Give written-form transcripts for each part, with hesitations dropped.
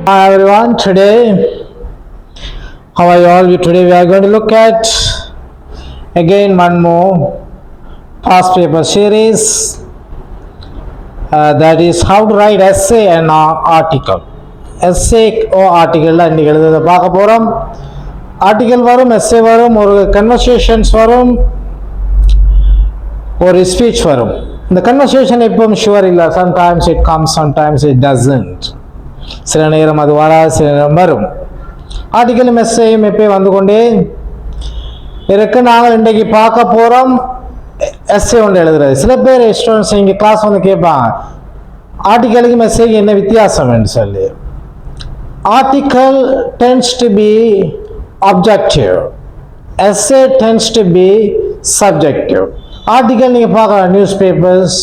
Hi everyone, today, how are you all? Today we are going to look at again one more past paper series, that is how to write essay and article. Essay or article இன்னைக்கு எழுதுறத பார்க்க போகிறோம். Article வரும், S A வரும், ஒரு conversations வரும், ஒரு speech வரும். இந்த கன்வர்சேஷன் எப்பவும் ஷுவர் இல்லை. Sometimes it comes, sometimes it doesn't. சில நேரம் அது வராது, சில நேரம் வரும். ஆர்டிக்கலும் எஸ்ஏயும் எப்பயும் வந்து கொண்டே இருக்கு. நாங்கள் இன்றைக்கு பார்க்க போகிறோம் எஸ்ஏ ஒன்று எழுதுறது. சில பேர் ஸ்டூடெண்ட்ஸ் இங்கே கிளாஸ் வந்து கேட்பாங்க, ஆர்டிக்கலுக்கும் எஸ்ஏக்கு என்ன வித்தியாசம்னு சொல்லி. Article tends to be objective, essay tends to be subjective. Article நீங்கள் பார்க்கலாம், நியூஸ் பேப்பர்ஸ்,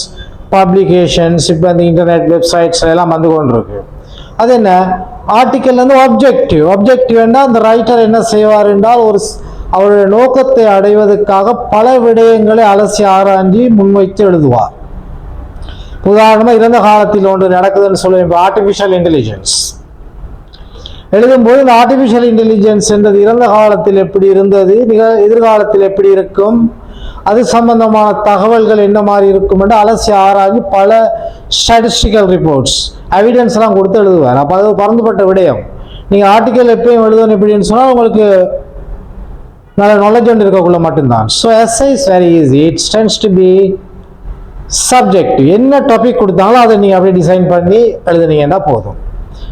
பப்ளிகேஷன்ஸ், இப்போ அந்த இன்டர்நெட் வெப்சைட்ஸ் எல்லாம் வந்து கொண்டு இருக்கு. அது என்ன, ஆர்டிக்கல் வந்து ஆப்ஜெக்டிவ். ஆப்ஜெக்டிவ் என்றால் அந்த ரைட்டர் என்ன செய்வார் என்றால் அவருடைய நோக்கத்தை அடைவதற்காக பல விடயங்களை அலசி ஆராய்ச்சி முன்வைத்து எழுதுவார். உதாரணமாக இறந்த காலத்தில் ஒன்று நடக்குதுன்னு சொல்லுவேன், ஆர்டிஃபிஷியல் இன்டெலிஜென்ஸ் எழுதும்போது இந்த ஆர்டிஃபிஷியல் இன்டெலிஜென்ஸ் என்றது இறந்த காலத்தில் எப்படி இருந்தது, எதிர்காலத்தில் எப்படி இருக்கும், அது சம்பந்தமான தகவல்கள் என்ன மாதிரி இருக்கும் என்று அலசி ஆராய்ச்சி பல ஸ்டாட்டிஸ்டிக்கல் ரிப்போர்ட்ஸ், எவிடன்ஸ்லாம் கொடுத்து எழுதுவார். அப்போ அது பறந்துபட்ட விடயம். நீங்கள் ஆர்டிக்கல் எப்பயும் எழுதணும் எப்படின்னு சொன்னால் உங்களுக்கு நல்ல நாலேஜ் ஒன்று இருக்கக்குள்ள மட்டும்தான். So essay is very easy. It's tends to be subjective. என்ன டாபிக் கொடுத்தாலும் அதை நீங்கள் அப்படியே டிசைன் பண்ணி எழுதுனீங்கன்னா போதும்.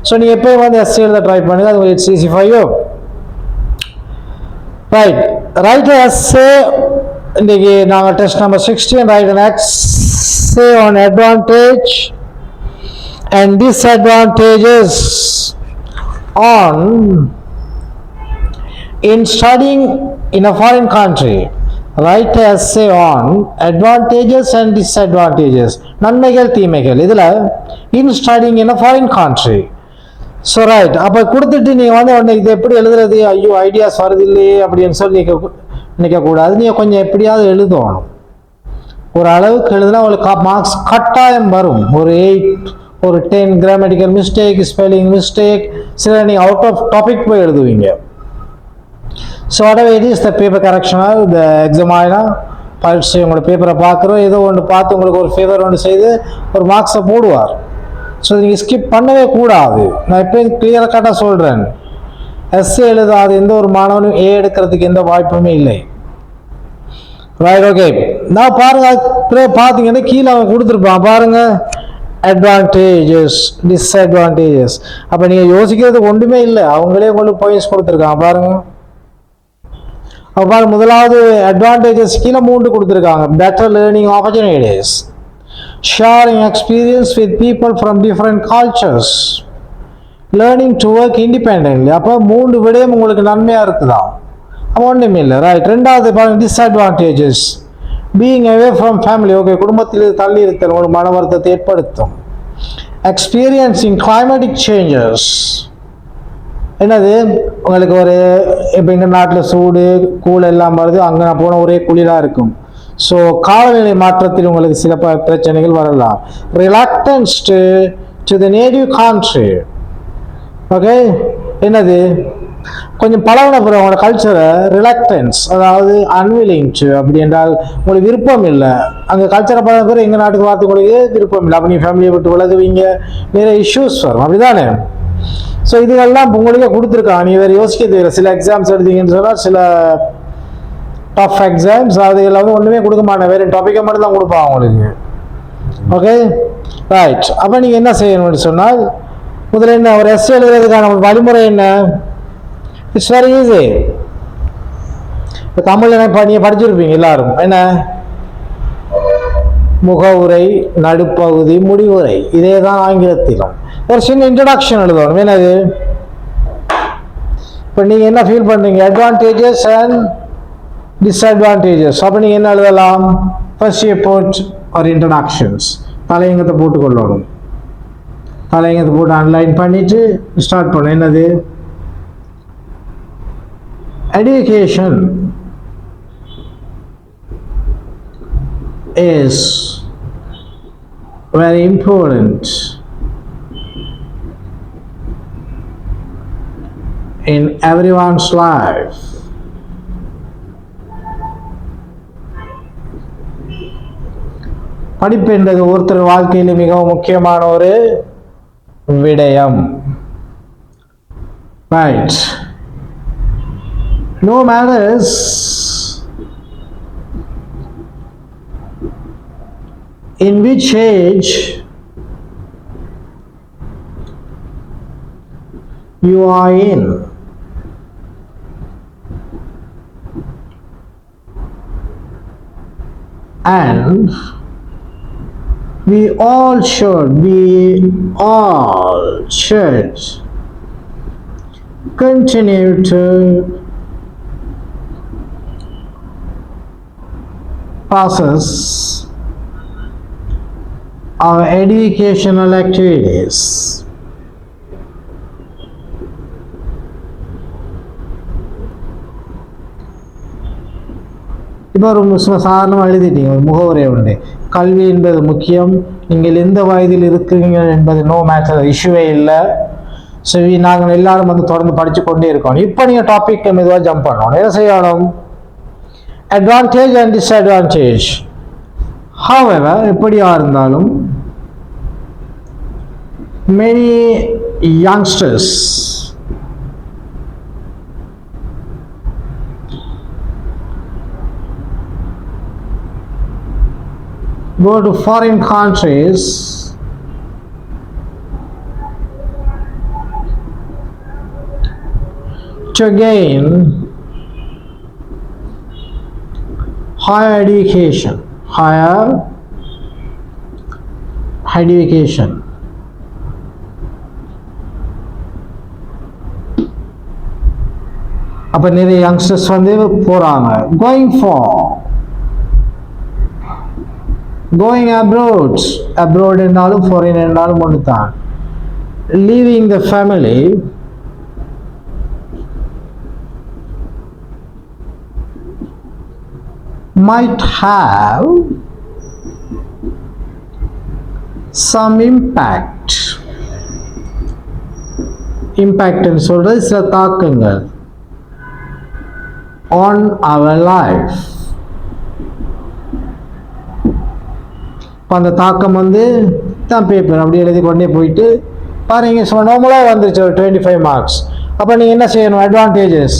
ஸோ நீங்கள் எப்பயும் வந்து எஸ்ஏ எழுத ட்ரை பண்ணுங்க, அது it's easy for you. Right, write essay. இன்றைக்கி நாங்கள் test number 16 write an essay on advantage and disadvantages on in studying in a foreign country. Write an essay on advantages and disadvantages, நன்மைகள் தீமைகள் இதில் in studying in a foreign country. So right, அப்போ கொடுத்துட்டு நீங்கள் வந்து உடனே இது எப்படி எழுதுறது, ஐயோ ஐடியாஸ் வருது இல்லையே அப்படின்னு சொல்லி நினைக்கக்கூடாது. நீங்கள் கொஞ்சம் எப்படியாவது எழுதணும். ஒரு அளவுக்கு எழுதுனா உங்களுக்கு மார்க்ஸ் கட்டாயம் வரும். ஒரு 8, ஒரு 10 கிராமட்டிக்கல் மிஸ்டேக், ஸ்பெல்லிங் மிஸ்டேக், சில நீங்கள் அவுட் ஆஃப் டாபிக் போய் எழுதுவீங்க. So whatever it is, the paper correctional, the exam ஆகினா பரீட்சை உங்களோட பேப்பரை பார்க்குறோம், ஏதோ ஒன்று பார்த்து உங்களுக்கு ஒரு ஃபேவர் ஒன்று செய்து ஒரு மார்க்ஸை போடுவார். ஸோ நீங்கள் ஸ்கிப் பண்ணவே கூடாது. நான் எப்பயும் கிளியராக கரெக்டாக சொல்கிறேன், எஸ்ஏ எழுதாத எந்த ஒரு மாணவனும் ஏ எடுக்கிறதுக்கு எந்த வாய்ப்புமே இல்லை. Right, okay. நான் பாருங்கள், பார்த்தீங்கன்னா கீழே அவன் கொடுத்துருப்பான் பாருங்கள், அட்வான்டேஜஸ், டிஸ்அட்வான்டேஜஸ். அப்போ நீங்கள் யோசிக்கிறதுக்கு ஒன்றுமே இல்லை, அவங்களே உங்களுக்கு பாயிண்ட்ஸ் கொடுத்துருக்காங்க பாருங்கள். அப்போ பாருங்கள், முதலாவது அட்வான்டேஜஸ் கீழே 3 கொடுத்துருக்காங்க. Better learning opportunities, sharing experience with people from different cultures, learning to work independently. அப்போ 3 விடயம் உங்களுக்கு நன்மையாக இருக்குதா, ஒன்றுமே இல்லை. ரைட், ரெண்டாவது பாருங்க, disadvantages, being away from family. Okay, குடும்பத்தில் தள்ளி இருத்தல் ஒரு மன வருத்தத்தை ஏற்படுத்தும். எக்ஸ்பீரியன்ஸிங் கிளைமேட்டிக் சேஞ்சஸ், என்னது உங்களுக்கு ஒரு இப்போ எங்கள் நாட்டில் சூடு கூழ் எல்லாம் வருது, அங்கே நான் போன ஒரே குளிராக இருக்கும். ஸோ காலநிலை மாற்றத்தில் உங்களுக்கு சில பிரச்சனைகள் வரலாம். Reluctance to the native country. Okay, என்னது கொஞ்சம் பழகின பிறகு உங்களோட கல்ச்சரை ரிலக்டன்ஸ், அதாவது அன்வில்லிங் டு, அப்படி என்றால் உங்களுக்கு விருப்பம் இல்லை. அங்கே கல்ச்சரை பழகின பிறகு எங்கள் நாட்டுக்கு பார்த்து உங்களுக்கு விருப்பம் இல்லை, அப்படி ஃபேமிலியை விட்டு விலகுவீங்க, நிறைய இஷ்யூஸ் வரும், அப்படிதானே. ஸோ இதுகள்லாம் உங்களுக்கே கொடுத்துருக்காங்க, நீ வேறு யோசிக்க தெரியல. சில எக்ஸாம்ஸ் எடுத்தீங்கன்னு சொன்னால் சில டஃப் எக்ஸாம்ஸ் அது எல்லாமே ஒன்றுமே கொடுக்க மாட்டேன், வேறு டாப்பிக்கை மட்டும் தான் கொடுப்பாங்க உங்களுக்கு. Okay, right. அப்போ நீங்கள் என்ன செய்யணும்னு சொன்னால், முதல்ல என்ன ஒரு எஸ்ஏ எழுதுறதுக்கான வழிமுறை என்ன, இட்ஸ் வெரி ஈஸி. இப்போ தமிழில் நீங்கள் படிச்சிருப்பீங்க எல்லாரும், என்ன முகவுரை, நடுப்பகுதி, முடிவுரை, இதே தான் ஆங்கிலத்திலும். ஒரு சின்ன இன்ட்ரடக்ஷன் எழுதணும். என்னது, இப்போ நீங்கள் என்ன ஃபீல் பண்ணுறீங்க, அட்வான்டேஜஸ் அண்ட் டிஸ்அட்வான்டேஜஸ். அப்போ நீங்கள் என்ன எழுதலாம், ஃபர்ஸ்ட் யூ புட் ஒரு இன்ட்ரடக்ஷன்ஸ், தலையங்கத்தை போட்டுக்கொள்ளணும். தலையங்கத்தை போட்டு அன்லைன் பண்ணிவிட்டு ஸ்டார்ட் பண்ணணும். என்னது, education is very important in everyone's life. படிப்பு என்பது ஒருத்தர் வாழ்க்கையில் மிகவும் முக்கியமான ஒரு விடயம். Right. No matters in which age you are in, and we all should continue to process our educational activities. இப்போ ஒரு சாதாரணமாக எழுதிட்டீங்க ஒரு முகவுரை உண்டு, கல்வி என்பது முக்கியம், நீங்கள் எந்த வயதில் இருக்கிறீங்க என்பது நோ மேட்டர், இஷ்யூவே இல்லை. ஸோ நாங்கள் எல்லாரும் வந்து தொடர்ந்து படித்து கொண்டே இருக்கோம். இப்போ நீங்கள் டாபிக் மெதுவாக ஜம்ப் பண்ணணும். என்ன செய்யணும்? Advantage and disadvantage. However, எப்படியா இருந்தாலும் many youngsters go to foreign countries to gain higher education. அப்போ நிறைய யங்ஸ்டர்ஸ் வந்து போகிறாங்க. கோயிங் அப்ரோட் என்றாலும் ஃபாரின் என்றாலும் ஒன்று தான். Leaving the family might have some impact ன்னு சொல்றது சில தாக்கங்கள் on our life. அந்த தாக்கம் வந்து தான் பேப்பர் அப்படி எழுதி கொண்டே போயிட்டு பாருங்க, சும்மா நார்மலாக வந்துருச்சு ஒரு 25 மார்க்ஸ். அப்போ நீங்கள் என்ன செய்யணும்? அட்வான்டேஜஸ்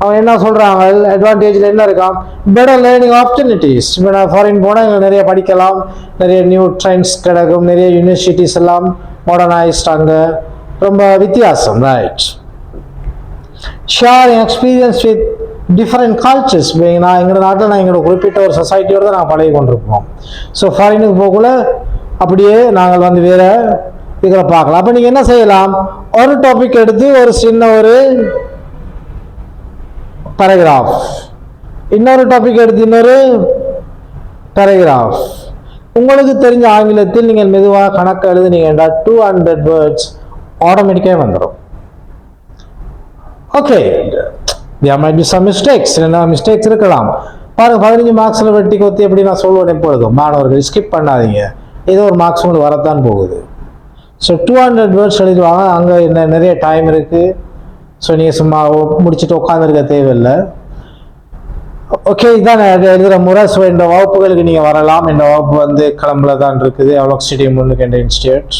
அவன் என்ன சொல்கிறாங்க? அட்வான்டேஜில் என்ன இருக்கான்? Better learning opportunities. இப்போ நான் ஃபாரின் போனால் எங்களுக்கு நிறைய படிக்கலாம், நிறைய நியூ ட்ரெண்ட்ஸ் கிடைக்கும், நிறைய யூனிவர்சிட்டிஸ் எல்லாம் மாடர்னைஸ்ட், அங்கே ரொம்ப வித்தியாசம். Right. Sharing experience with different cultures. நான் எங்களோட நாட்டில் எங்களோட குறிப்பிட்ட ஒரு சொசைட்டியோடு தான் நாங்கள் பழகி கொண்டிருப்போம். ஸோ ஃபாரினுக்கு போகக்குள்ள அப்படியே நாங்கள் வந்து வேறு இதில் பார்க்கலாம். அப்போ நீங்கள் என்ன செய்யலாம்? ஒரு டாபிக் எடுத்து ஒரு சின்ன ஒரு பேராகிராஃப், இன்னொரு டாபிக் எடுத்து இன்னொரு பேராகிராஃப். உங்களுக்கு தெரிஞ்ச ஆங்கிலத்தில் நீங்கள் மெதுவாக கணக்கு எழுதுனீங்கன்னா 200 வேர்ட்ஸ் ஆட்டோமேட்டிக்காக வந்துடும். Okay, there might be some mistakes. என்ன மிஸ்டேக்ஸ் இருக்கலாம். பாருங்க, 15 மார்க்ஸில் வெட்டி கொத்தி எப்படி நான் சொல்லுவேன் எப்பொழுதும், மாணவர்கள் ஸ்கிப் பண்ணாதீங்க, ஏதோ ஒரு மார்க்ஸ் உங்களுக்கு வரத்தான் போகுது. ஸோ 200 வேர்ட்ஸ் எழுதுவாங்க, அங்கே என்ன நிறைய டைம் இருக்குது. ஸோ நீங்கள் சும்மா முடிச்சுட்டு உட்காந்துருக்க தேவையில்லை. ஓகே, இதுதான் எழுதுகிற முறை. ஸோ இந்த வகுப்புகளுக்கு நீங்கள் வரலாம். இந்த வகுப்பு வந்து கிளம்புல தான் இருக்குது, அவ்வளோ ஸ்டேடியம் முன்னுக்கு இன்ஸ்டியூட்.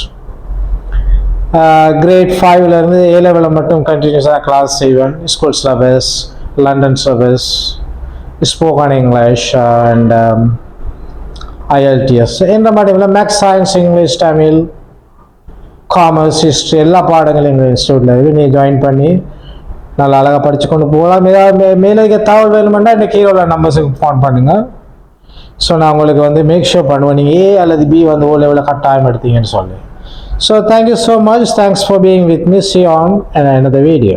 கிரேட் 5லேருந்து A லெவலில் மட்டும் கண்டினியூஸாக கிளாஸ் செய்வேன். School syllabus, London syllabus, spoken English and IELTS. இந்த மாதிரி maths, science, English, Tamil, commerce, history எல்லா பாடங்களும் எங்கள் இன்ஸ்டியூட்டில் இருக்குது. நீங்கள் ஜாயின் பண்ணி நல்லா அழகாக படித்து கொண்டு போகலாம். ஏதாவது மேலே தகவல் வேணுமெண்டா இந்த கீழே உள்ள நம்பர்ஸுக்கு ஃபோன் பண்ணுங்கள். ஸோ நான் உங்களுக்கு வந்து மேக் ஷூர் பண்ணுவேன் நீங்கள் A அல்லது B வந்து O லெவலில் கட்டாயம் எடுத்தீங்கன்னு சொல்லி. So thank you so much. Thanks for being with me. See you on another video.